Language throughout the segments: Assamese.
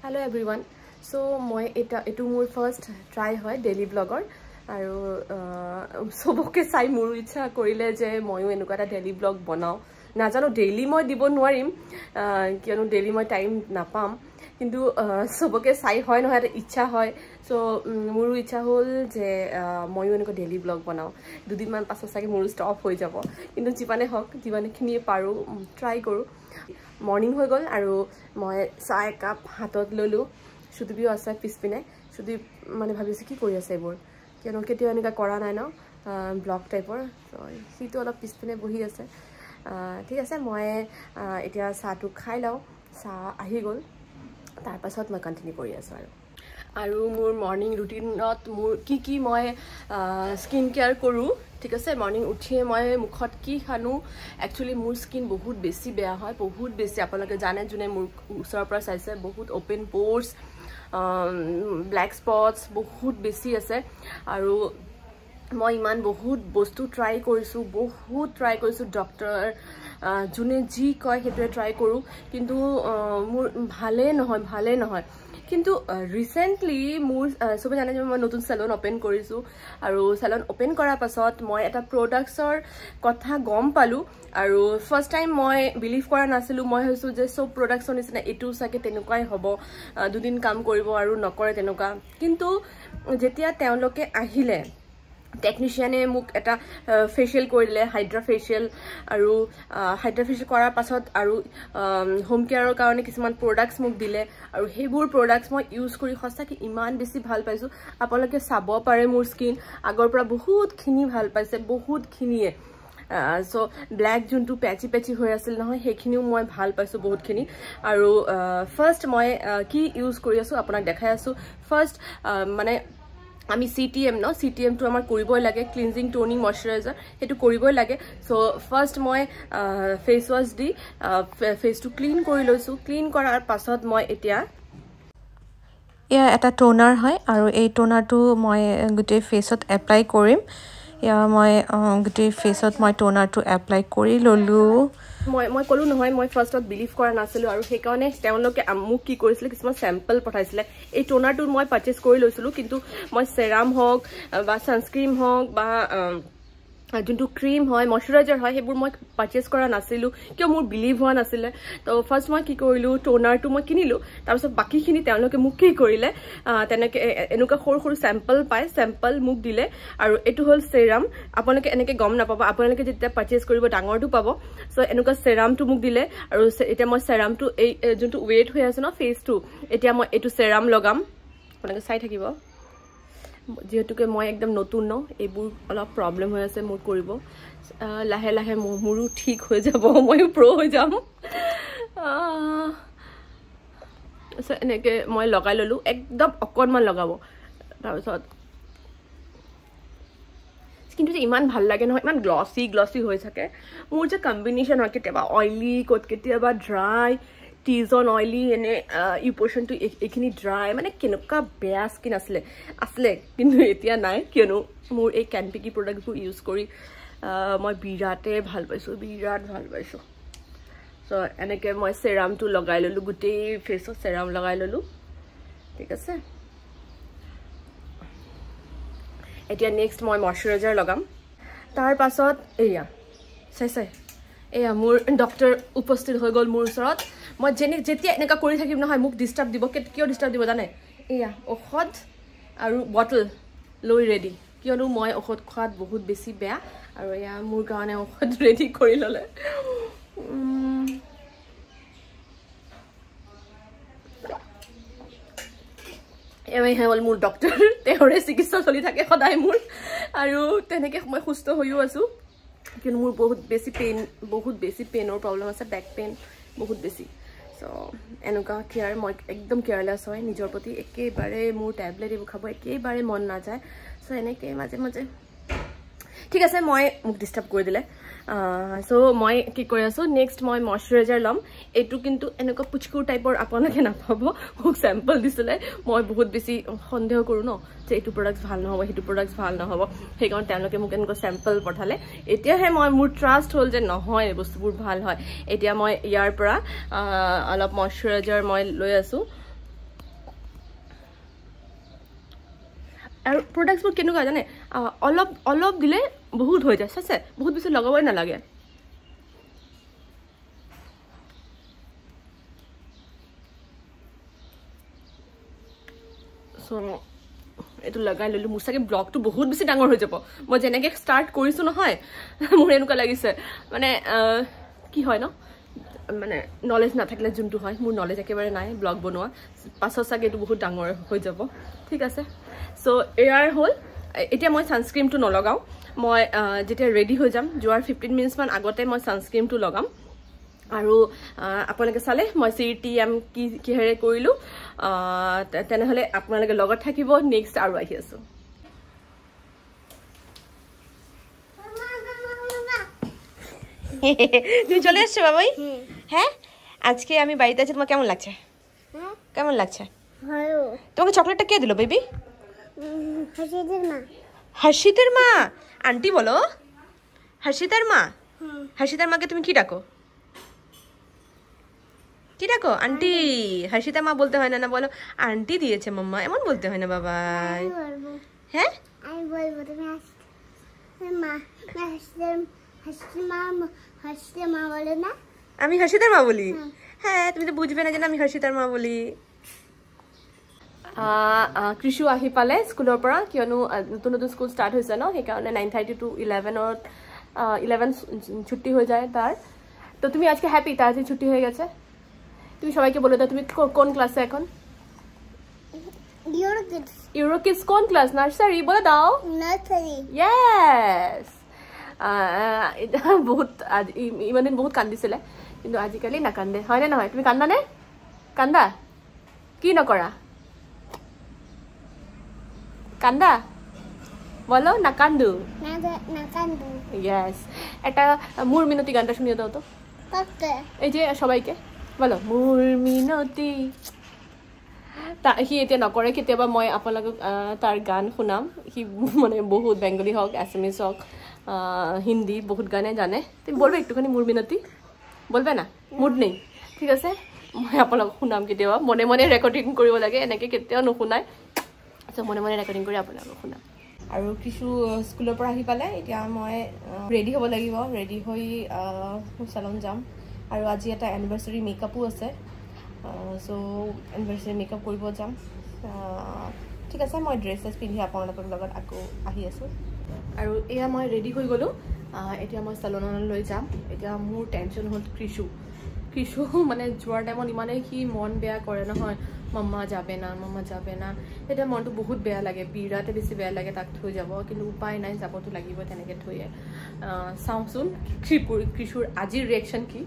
Hello everyone. So moi etu mur first try hoy daily vlogger aru soboke sai mur ichha korile je moyo enuka ta daily vlog banao na jano daily moi dibo nwarim kionu daily moi time na pam kintu soboke sai hoy no eta ichha hoy so muru ichha hol je moyo enuka daily vlog banao dudin man paso sage muru stop hoy jabo kintu jibane hok jibane khini paru try koru morning hoy gol aru moi chai cup hatot lolu সুদীপিও আছে পিছপিনে সুদীপ মানে ভাবিছে কি কৰি আছে এবোৰ কিয়নো কেতিয়া এনেকা কৰা নাই ন ব্লগ টাইপৰ সিটো অলপ পিছপিনে বহি আছে ঠিক আছে মই এতিয়া চাহটো খাই লওঁ চাহ আহি গ'ল তাৰ পাছত মই কন্টিনিউ কৰি আছো আৰু মোৰ মৰ্নিং ৰুটিনত মোৰ কি মই স্কিন কেয়াৰ কৰো ঠিক আছে মৰ্নিং উঠিয়ে মই মুখত কি খানো একচুয়ালি মোৰ স্কিন বহুত বেছি বেয়া হয় বহুত বেছি আপোনালোকে জানে জুনে মোৰ ওচৰৰ পৰা চাইছে বহুত ওপেন পোৰ্স black spots বহুত বেছি আছে আৰু মই ইমান বহুত বস্তু ট্ৰাই কৰিছো ডক্টৰ জুনে জি কয় হেতুৱে ট্ৰাই কৰো কিন্তু মোৰ ভালে নহয় কিন্তু ৰিসেন্টলি মোৰ সবে জানে যে মই নতুন সেলুন ওপেন কৰিছো আৰু সেলুন ওপেন কৰাৰ পাছত মই এটা প্ৰডাক্টছৰ কথা গম পালো আৰু ফাৰ্স্ট টাইম মই বিলিভ কৰা নাছিলো মই হৈছো যে সব প্ৰডাক্টছৰ নিচিনা এটু সাকে তেনেকুৱাই হ'ব দুদিন কাম কৰিব আৰু নকৰে তেনেকুৱা কিন্তু যেতিয়া তেওঁলোকে আহিলে টেকনিশিয়ানে মোক এটা ফেশিয়াল কৰিলে হাইড্ৰা ফেশিয়াল আৰু হাইড্ৰা ফেশিয়াল কৰাৰ পাছত আৰু হোম কেয়াৰৰ কাৰণে কিছুমান প্ৰডাক্টছ মোক দিলে আৰু হেবোৰ প্ৰডাক্টছ মই ইউজ কৰি সঁচাকৈ ইমান বেছি ভাল পাইছো আপোনালোকে চাব পাৰে মোৰ স্কিন আগৰ পৰা বহুত খিনি ভাল পাইছে বহুত খিনিয়ে সো ব্ল্যাক জুনটো পেচি হৈ আছিল নহয় হেখিনিও মই ভাল পাইছো বহুত খিনি আৰু ফাৰ্স্ট মই কি ইউজ কৰি আছো আপোনাক দেখাই আছো ফাৰ্স্ট মানে আমি সিটিএম ন সিটিএম তো আমাৰ কৰিবই লাগে ক্লিনজিং টোনিং ময়শ্চাৰাইজাৰ হেতু কৰিবই লাগে সো ফাৰ্স্ট মই face wash the face to clean কৰি লৈছো ক্লিন কৰাৰ পাছত মই এতিয়া ইয়া এটা টোনাৰ হয় আৰু এই টোনাৰটো মই গুটে ফেসত এপ্লাই কৰিম ইয়া মই গুটে ফেসত মই টোনাৰটো এপ্লাই কৰি ললো মই কলো নহয় মই ফাৰ্স্টত বিলিভ কৰা নাছিলো আৰু হেকাৰণে তেওঁলোকে মোক কি কৰিছিল কিছুমান স্যাম্পল পঠাইছিলে এই টোনাৰটো মই পাৰচেজ কৰি লৈছিলো কিন্তু মই সেৰাম হক বা সানস্ক্ৰীম হক বা যোনটো ক্ৰীম হয় ময়শ্চাৰাইজাৰ হয় হেবোৰ মই পাৰচেজ কৰা নাছিলো কিয় মোৰ বিলিভ হোৱা নাছিলে তো ফাৰ্স্ট মই কি কৰিলো টোনাৰটো মই কিনিলো তাৰ পিছত বাকিখিনি তেওঁলোকে মোক কি কৰিলে তেনেকে এনুকা সৰু স্যাম্পল পায় স্যাম্পল মোক দিলে আৰু এটো হল সেৰাম আপোনালোকে এনেকে গম নাপাব আপোনালোকে যেতিয়া পাৰচেজ কৰিব ডাঙৰটো পাব সো এনুকা সেৰামটো মোক দিলে আৰু এতিয়া মই সেৰামটো এই যোনটো ওয়েট হৈ আছে ন ফেসটো এতিয়া মই এটো সেৰাম লগাম আপোনালোকে চাই থাকিব যেহেতুকে মই একদম নতুন ন এইবোৰ অলপ প্ৰবলেম হৈ আছে মোৰ কৰিব লাহে লাহে মোৰো ঠিক হৈ যাব মই প্ৰো হৈ যাম এনেকে মই লগাই ললো একদম অকনমান লগাব তাৰপিছত কিন্তু ইমান ভাল লাগে নহয় ইমান গ্লসি হৈ থাকে মোৰ যে কম্বিনেশন হয় কেতিয়াবা অইলি কেতিয়াবা ড্ৰাই টিজন অইলি এনে ই পোৰ্শনটো এখিনি ড্ৰাই মানে কেনকা বেয়া স্কিন আসলে কিন্তু এতিয়া নাই কিয়নো মোৰ এই ক্যানপিকি প্ৰডাক্টবোৰ ইউজ কৰি মই বিৰাট ভাল পাইছো সো এনেকে মই সেৰামটো লগাই ললো গুটে ফেসত সেৰাম লগাই ললো ঠিক আছে এতিয়া নেক্সট মই ময়শ্চাৰাইজাৰ লগাম তাৰ পাছত এয়া চাই এয়া মোৰ ডক্টৰ উপস্থিত হৈ গল মোৰ ওচৰত মই যেতিয়া এনেকা কৰি থাকিম নহয় মোক ডিস্টাৰ্ব দিব কিয় ডিস্টাৰ্ব দিব জানে এয়া ঔষধ আৰু বটল লৈ ৰেডি কিয়নো মই ঔষধ খোৱাত বহুত বেছি বেয়া আৰু এয়া মোৰ কাৰণে ঔষধ ৰেডি কৰি ললে এমে হল মোৰ ডক্টৰ তেহৰে চিকিৎসা চলি থাকে সদায় মোৰ আৰু তেনেকে মই সুস্থ হৈও আছো কিন্তু মোৰ বহুত বেছি পেইনৰ প্ৰবলেম আছে বেক পেইন বহুত বেছি সো এনুকা কেয়াৰ মই একদম কেয়াৰলেছ হয় নিজৰ প্ৰতি একেবাৰে মোৰ ট্যাবলেট এবোৰ খাব একেবাৰে মন না যায় সো এনেকে মাজে ঠিক আছে মই মোক ডিস্টার্ব কৰি দিলে সো মই কি কৰি আছো নেক্সট মই ময়শ্চাৰাইজাৰ লম এটু কিন্তু এনেকা পুচকুৰ টাইপৰ আপোনালোকে নাপাব মোক স্যাম্পল দিছিলে মই বহুত বেছি সন্দেহ কৰো ন যে এটু প্ৰডাক্টছ ভাল নহব হেতু প্ৰডাক্টছ ভাল নহব হেকাৰণে তেওঁলোকে মোক এনেকা স্যাম্পল পঠালে এতিয়াহে মই মোৰ ট্ৰাষ্ট হল যে নহয় বস্তুবোৰ ভাল হয় এতিয়া মই ইয়াৰ পৰা অলপ ময়শ্চাৰাইজাৰ মই লৈ আছো আৰু প্ৰডাক্টছবোৰ কেনেকুৱা জানে অলপ অলপ দিলে বহুত হৈ যায় চাইছে বহুত বেছি লগাবই নালাগে সো এটো লগাই ললো মোৰ সাকে ব্লগটো বহুত বেছি ডাঙৰ হৈ যাব মই যেনেকে ষ্টাৰ্ট কৰিছো নহয় মোৰ এনেকুৱা লাগিছে মানে কি হয় ন মানে নলেজ নাথাকিলে যোনটো হয় মোৰ নলেজ একেবাৰে নাই ব্লগ বনোৱা পাছৰ সাকে এটো বহুত ডাঙৰ হৈ যাব ঠিক আছে সো এয়াৰ হল এতিয়া মই সানস্ক্ৰীমটো নলগাও মই যেতিয়া ৰেডি হৈ যাম যোৱাৰ 15 মিনিটছ মান আগতে মই সানস্ক্ৰীমটো লগাম আৰু আপোনালোকে চালে মই CTM কি হেৰে কৰিলো তেনেহলে আপোনালোকে লগত থাকিব নেক্সট আৰু আহি আছো তুমি চলে আসছো বাবাই হ্যাঁ আজকে আমি বাড়িতে আছি তোমার কেমন লাগছে কেমন লাগছে ভালো তোমাকে চকলেটটা কে দিল বেবি হর্ষিতের মা আন্টি বলো হর্ষিতার মা হর্ষিতার মাকে তুমি কি ডাকো কি ডাকো আন্টি হর্ষিতা মা বলতে হয় না বলো আন্টি দিয়েছে মাম্মা এমন বলতে হয় না বাবাই হ্যাঁ আমি বলবো তুমি মা হর্ষিতার মা বলে না আমি হর্ষিতার মা বলি হ্যাঁ তুমি তো বুঝবে না যে আমি হর্ষিতার মা বলি কৃষু আহি পালে স্কুলৰ পৰা কিয়নো নতুন নতুন স্কুল ষ্টাৰ্ট হৈছে ন সেইকাৰণে 9:30 to 11 ছুটি হৈ যায় তাৰ তো তুমি আজকে হ্যাপি তার আজকে ছুটি হয়ে গেছে তুমি সবাইকে বলে দাও তুমি কোন ক্লাসে এখন ইউরো কিডস কোন ক্লাস নার্সারি বলে দাও নার্সারি ইয়েস বহুত ইমান দিন বহুত কান্দিছিলে কিন্তু আজিকালি না কান্দে হয় না নহয় তুমি কান্দা নে কান্দা কি নকৰা কান্দা বলো না কান্দু না কান্দু ইয়েস এটা মুর মিনতি গানটা শুনিয়ে দাও তো এই যে সবাইকে বলো মুর মিনতি হি এতিয়া নকৰে কেতিয়াবা মই আপোনালোকক তাৰ গান শুনাম হি মানে বহুত বেংগলী হওক এছামিজ হওক হিন্দি বহুত গানে জানে তুমি বলবে একটুখানি মুর মিনতি বলবে না মুড নেই ঠিক আছে মই আপোনালোকক শুনাম কেতিয়াবা মনে মনে ৰেকৰ্ডিং কৰিব লাগে এনেকে কেতিয়াও নুশুনাই মনে মনে ৰেকৰ্ডিং কৰি আপোনালোকক শুনাম আৰু কিছু স্কুলৰ পৰা আহি পালে এতিয়া মই ৰেডি হ'ব লাগিব ৰেডি হৈ চালন যাম আৰু আজি এটা এনিভাৰ্সাৰী মেকআপো আছে সো এনিভাৰ্সাৰী মেকআপ কৰিব যাম ঠিক আছে মই ড্ৰেছেছ পিন্ধি আপোনালোকৰ লগত আকৌ আহি আছো আৰু এয়া মই ৰেডি হৈ গলো এতিয়া মই চালনলৈ যাম এতিয়া মোৰ টেনচন হ'ল কৃষু মানে যোৱাৰ টাইমত ইমানেই কি মন বেয়া কৰে নহয় মাম্মা যাবে না এটা মনটো বহুত বেয়া লাগে বিৰাতে বেছি বেয়া লাগে তাক থৈ যাব কিন্তু উপায় নাই যাবতো লাগিব তেনেকৈ থৈয়ে চাওঁচোন কৃষুৰ আজিৰ ৰিয়েকশ্যন কি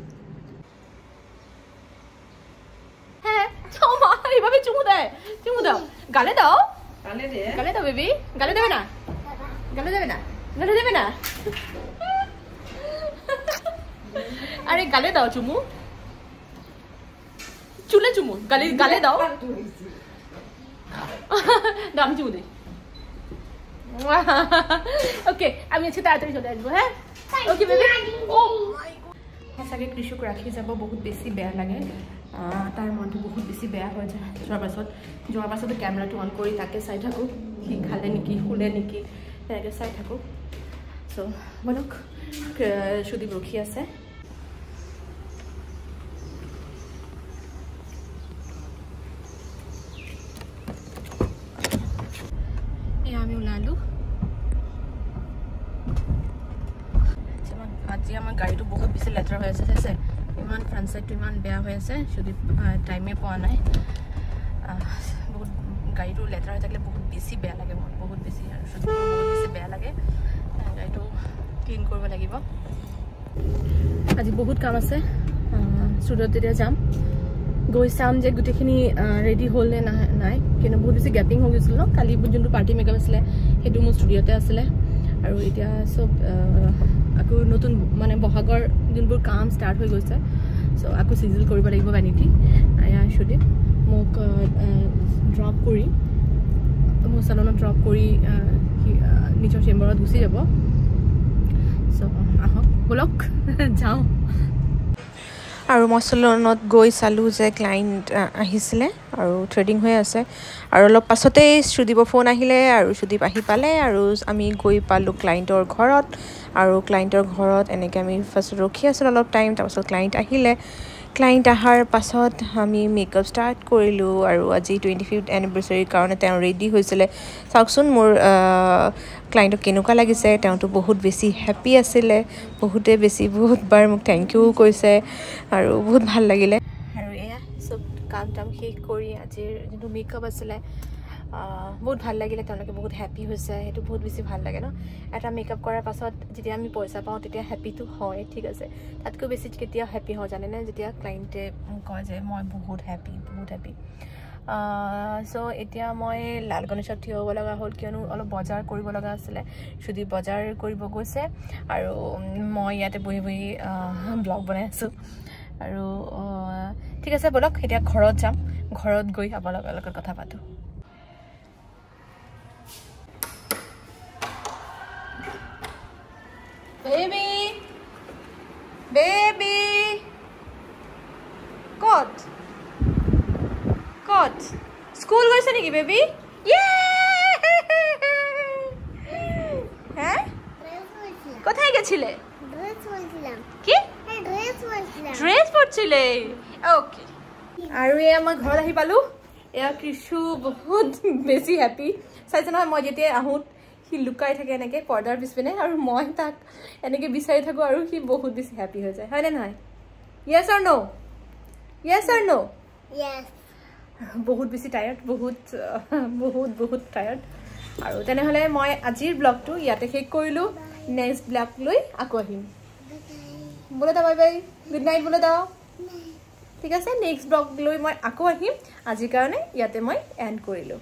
এইভাবে চুমু দাও গালে দাও বেবি গালে দেবে না আরে গালে দাও চুমু চুলে চুমু গালে দাও আমি চুমু দিই ওকে আমি আজকে তাড়াতাড়ি চলে আসবো হ্যাঁ ওকে বেবি ও সঁচাকৈ কৃষক ৰাখি যাব বহুত বেছি বেয়া লাগে তাৰ মনটো বহুত বেছি বেয়া হৈ যায় যোৱাৰ পাছত কেমেৰাটো অন কৰি তাকে চাই থাকোঁ সি খালে নেকি শুলে নেকি তেনেকৈ চাই থাকোঁ চ' বলক সুদীপ ৰখি আছে এয়া আমি ওলালোঁ আজি আমাৰ গাড়ীটো বহুত বেছি লেতেৰা হৈ আছে চাইছে ইমান ফ্ৰণ্ট সাইডটো ইমান বেয়া হৈ আছে যদি টাইমে পোৱা নাই বহুত গাড়ীটো লেতেৰা হৈ থাকিলে বহুত বেছি বেয়া লাগে মোৰ বহুত বেছি আৰু বহুত বেছি বেয়া লাগে গাড়ীটো ক্লিন কৰিব লাগিব আজি বহুত কাম আছে ষ্টুডিঅ'ত তেতিয়া যাম গৈ চাম যে গোটেইখিনি ৰেডি হ'ল নে নাই কিন্তু বহুত বেছি গেপিং হৈ গৈছিল ন কালি যোনটো পাৰ্টি মেকআপ আছিলে সেইটো মোৰ ষ্টুডিঅ'তে আছিলে আৰু এতিয়া চব আকৌ নতুন মানে বহাগৰ যোনবোৰ কাম ষ্টাৰ্ট হৈ গৈছে চ' আকৌ চিজিল কৰিব লাগিব ভেনিটি আয়া সুদীপ মোক ড্ৰপ কৰি মোৰ চেলনত ড্ৰপ কৰি নিজৰ চেম্বাৰত গুচি যাব চ' আহক বলক যাওঁ আৰু মই চেলুনত গৈ চালোঁ যে ক্লাইণ্ট আহিছিলে আৰু থ্ৰেডিং হৈ আছে আৰু অলপ পাছতেই সুদীপৰ ফোন আহিলে আৰু সুদীপ আহি পালে আৰু আমি গৈ পালোঁ ক্লাইণ্টৰ ঘৰত আৰু ক্লাইণ্টৰ ঘৰত এনেকৈ আমি ফাৰ্ষ্ট ৰখি আছিলোঁ অলপ টাইম তাৰপাছত ক্লাইণ্ট আহিলে ক্লাইণ্ট অহাৰ পাছত আমি মেকআপ ষ্টাৰ্ট কৰিলোঁ আৰু আজি 25th এনিভাৰ্চাৰীৰ কাৰণে তেওঁ ৰেডি হৈছিলে চাওকচোন মোৰ ক্লাইণ্টক কেনেকুৱা লাগিছে তেওঁতো বহুত বেছি হেপী আছিলে বহুতবাৰ মোক থেংক ইউ কৈছে আৰু বহুত ভাল লাগিলে আৰু এয়া চব কাম টাম শেষ কৰি আজিৰ যোনটো মেকআপ আছিলে বহুত ভাল লাগিলে তেওঁলোকে বহুত হেপী হৈছে সেইটো বহুত বেছি ভাল লাগে ন এটা মেকআপ কৰাৰ পাছত যেতিয়া আমি পইচা পাওঁ তেতিয়া হেপীটো হয় ঠিক আছে তাতকৈ বেছি কেতিয়া হেপী হওঁ জানেনে যেতিয়া ক্লাইণ্টে কয় যে মই বহুত হেপী চ' এতিয়া মই লাল গণেশত থিয় হ'ব লগা হ'ল কিয়নো অলপ বজাৰ কৰিব লগা আছিলে সুদীপ বজাৰ কৰিব গৈছে আৰু মই ইয়াতে বহি ব্লগ বনাই আছোঁ আৰু ঠিক আছে বলক এতিয়া ঘৰত যাম ঘৰত গৈ আপোনালোকৰ লগত কথা পাতোঁ বেবি ক'ত স্কুল গৈছে নেকি বেবি হ্যাঁ কোথায় গেছিলে কি ড্রেস পরছিলে ওকে আৰু এয়া মই ঘৰত আহি পালোঁ এয়া কৃষু বহুত বেছি হেপী চাইছে নহয় মই যেতিয়া আহোঁ সি লুকাই থাকে এনেকৈ পৰ্দাৰ পিছপিনে আৰু মই তাক এনেকৈ বিচাৰি থাকোঁ আৰু সি বহুত বেছি হেপী হৈ যায় হয়নে নহয় য়েছ অৰ ন' বহুত বেছি টায়াৰ্ড বহুত টায়াৰ্ড আৰু তেনেহ'লে মই আজিৰ ব্লগটো ইয়াতে শেষ কৰিলোঁ নেক্সট ব্লগ লৈ আকৌ আহিম বোলে দা বাই গুড নাইট বোলে দা ঠিক আছে নেক্সট ব্লগ লৈ মই আকৌ আহিম আজিৰ কাৰণে ইয়াতে মই এণ্ড কৰিলোঁ